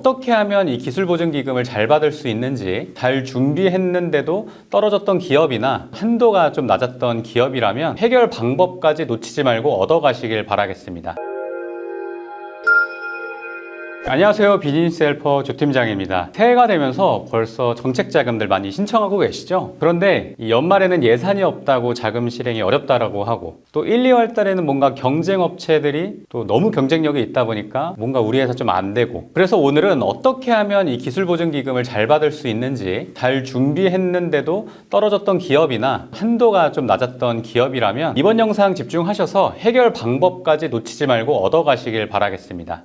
어떻게 하면 이 기술보증기금을 잘 받을 수 있는지, 잘 준비했는데도 떨어졌던 기업이나 한도가 좀 낮았던 기업이라면 해결 방법까지 놓치지 말고 얻어가시길 바라겠습니다. 안녕하세요. 비즈니스 헬퍼 조팀장입니다. 새해가 되면서 벌써 정책 자금들 많이 신청하고 계시죠? 그런데 이 연말에는 예산이 없다고 자금 실행이 어렵다라고 하고, 또 1, 2월 달에는 뭔가 경쟁 업체들이 또 너무 경쟁력이 있다 보니까 뭔가 우리 회사 좀 안 되고, 그래서 오늘은 어떻게 하면 이 기술보증기금을 잘 받을 수 있는지, 잘 준비했는데도 떨어졌던 기업이나 한도가 좀 낮았던 기업이라면 이번 영상 집중하셔서 해결 방법까지 놓치지 말고 얻어가시길 바라겠습니다.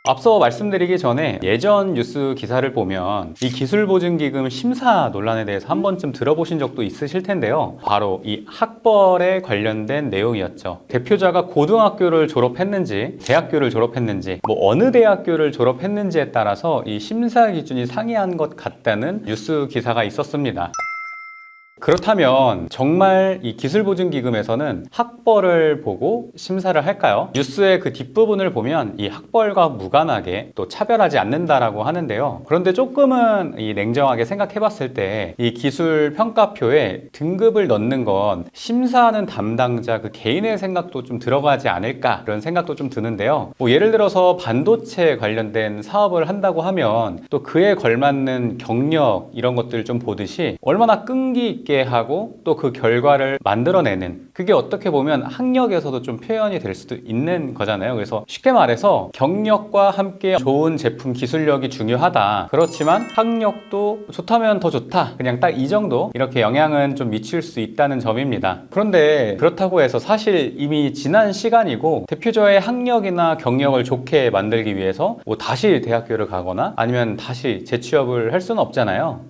앞서 말씀드리기 전에 예전 뉴스 기사를 보면 이 기술보증기금 심사 논란에 대해서 한 번쯤 들어보신 적도 있으실 텐데요. 바로 이 학벌에 관련된 내용이었죠. 대표자가 고등학교를 졸업했는지 대학교를 졸업했는지 뭐 어느 대학교를 졸업했는지에 따라서 이 심사 기준이 상이한 것 같다는 뉴스 기사가 있었습니다. 그렇다면 정말 이 기술보증기금에서는 학벌을 보고 심사를 할까요? 뉴스의 그 뒷부분을 보면 이 학벌과 무관하게 또 차별하지 않는다라고 하는데요. 그런데 조금은 이 냉정하게 생각해 봤을 때 이 기술평가표에 등급을 넣는 건 심사하는 담당자 그 개인의 생각도 좀 들어가지 않을까 그런 생각도 좀 드는데요. 뭐 예를 들어서 반도체 관련된 사업을 한다고 하면 또 그에 걸맞는 경력 이런 것들을 좀 보듯이 얼마나 끈기 있게 하고 또 그 결과를 만들어내는, 그게 어떻게 보면 학력에서도 좀 표현이 될 수도 있는 거잖아요. 그래서 쉽게 말해서 경력과 함께 좋은 제품 기술력이 중요하다. 그렇지만 학력도 좋다면 더 좋다. 그냥 딱 이 정도 이렇게 영향은 좀 미칠 수 있다는 점입니다. 그런데 그렇다고 해서 사실 이미 지난 시간이고 대표자의 학력이나 경력을 좋게 만들기 위해서 뭐 다시 대학교를 가거나 아니면 다시 재취업을 할 수는 없잖아요.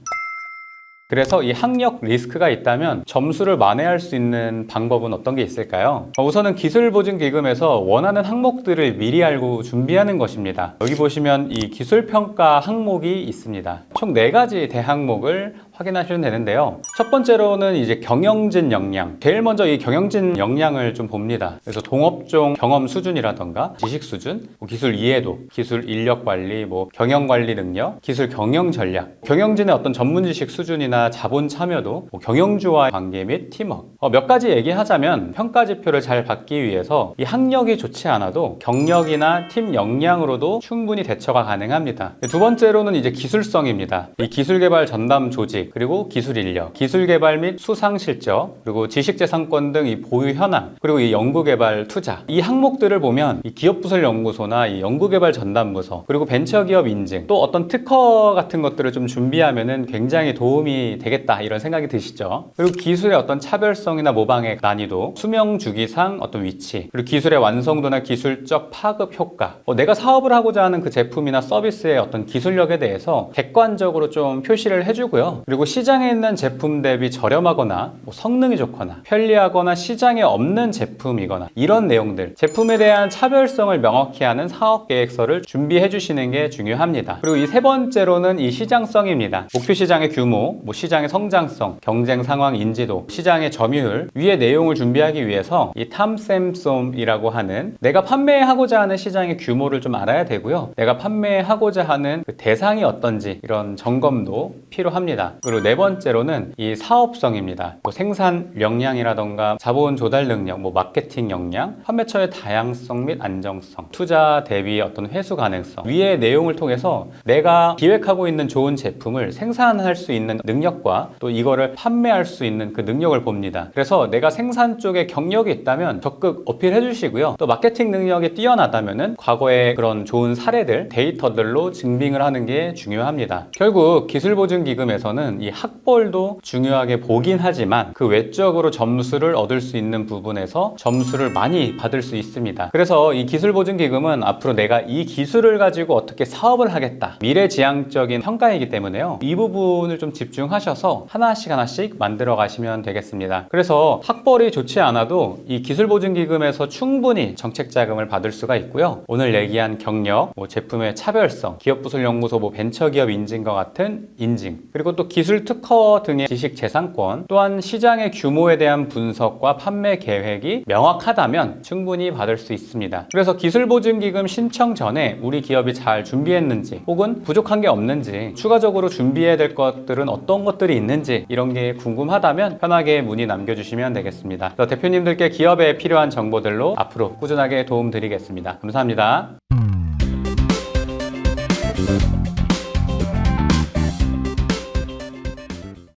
그래서 이 학력 리스크가 있다면 점수를 만회할 수 있는 방법은 어떤 게 있을까요? 우선은 기술보증기금에서 원하는 항목들을 미리 알고 준비하는 것입니다. 여기 보시면 이 기술평가 항목이 있습니다. 총 4가지 대항목을 확인하시면 되는데요. 첫 번째로는 이제 경영진 역량. 제일 먼저 이 경영진 역량을 좀 봅니다. 그래서 동업종 경험 수준이라던가 지식 수준, 기술 이해도, 기술 인력 관리, 경영 관리 능력, 기술 경영 전략, 경영진의 어떤 전문 지식 수준이나 자본 참여도, 경영주와의 관계 및 팀워크. 몇 가지 얘기하자면 평가 지표를 잘 받기 위해서 이 학력이 좋지 않아도 경력이나 팀 역량으로도 충분히 대처가 가능합니다. 두 번째로는 이제 기술성입니다. 이 기술개발 전담 조직, 그리고 기술 인력, 기술 개발 및 수상 실적, 그리고 지식재산권 등 이 보유 현황, 그리고 이 연구개발 투자, 이 항목들을 보면 이 기업부설연구소나 이 연구개발 전담부서, 그리고 벤처기업 인증, 또 어떤 특허 같은 것들을 좀 준비하면은 굉장히 도움이 되겠다 이런 생각이 드시죠. 그리고 기술의 어떤 차별성이나 모방의 난이도, 수명 주기상 어떤 위치, 그리고 기술의 완성도나 기술적 파급 효과, 내가 사업을 하고자 하는 그 제품이나 서비스의 어떤 기술력에 대해서 객관적으로 좀 표시를 해주고요. 그리고 시장에 있는 제품 대비 저렴하거나 성능이 좋거나 편리하거나 시장에 없는 제품이거나 이런 내용들, 제품에 대한 차별성을 명확히 하는 사업계획서를 준비해 주시는 게 중요합니다. 그리고 이 세 번째로는 이 시장성입니다. 목표 시장의 규모, 시장의 성장성, 경쟁 상황 인지도, 시장의 점유율, 위의 내용을 준비하기 위해서 이 탐샘솜이라고 하는 내가 판매하고자 하는 시장의 규모를 좀 알아야 되고요. 내가 판매하고자 하는 그 대상이 어떤지 이런 점검도 필요합니다. 그리고 네 번째로는 이 사업성입니다. 생산 역량이라던가 자본 조달 능력, 마케팅 역량, 판매처의 다양성 및 안정성, 투자 대비 어떤 회수 가능성, 위의 내용을 통해서 내가 기획하고 있는 좋은 제품을 생산할 수 있는 능력과 또 이거를 판매할 수 있는 그 능력을 봅니다. 그래서 내가 생산 쪽에 경력이 있다면 적극 어필해 주시고요. 또 마케팅 능력이 뛰어나다면은 과거의 그런 좋은 사례들, 데이터들로 증빙을 하는 게 중요합니다. 결국 기술보증기금에서는 이 학벌도 중요하게 보긴 하지만 그 외적으로 점수를 얻을 수 있는 부분에서 점수를 많이 받을 수 있습니다. 그래서 이 기술보증기금은 앞으로 내가 이 기술을 가지고 어떻게 사업을 하겠다, 미래지향적인 평가이기 때문에요. 이 부분을 좀 집중하셔서 하나씩 만들어 가시면 되겠습니다. 그래서 학벌이 좋지 않아도 이 기술보증기금에서 충분히 정책자금을 받을 수가 있고요. 오늘 얘기한 경력, 제품의 차별성, 기업부설연구소, 벤처기업 인증과 같은 인증, 그리고 또 기술 기술 특허 등의 지식 재산권, 또한 시장의 규모에 대한 분석과 판매 계획이 명확하다면 충분히 받을 수 있습니다. 그래서 기술보증기금 신청 전에 우리 기업이 잘 준비했는지 혹은 부족한 게 없는지, 추가적으로 준비해야 될 것들은 어떤 것들이 있는지 이런 게 궁금하다면 편하게 문의 남겨주시면 되겠습니다. 그래서 대표님들께 기업에 필요한 정보들로 앞으로 꾸준하게 도움 드리겠습니다. 감사합니다.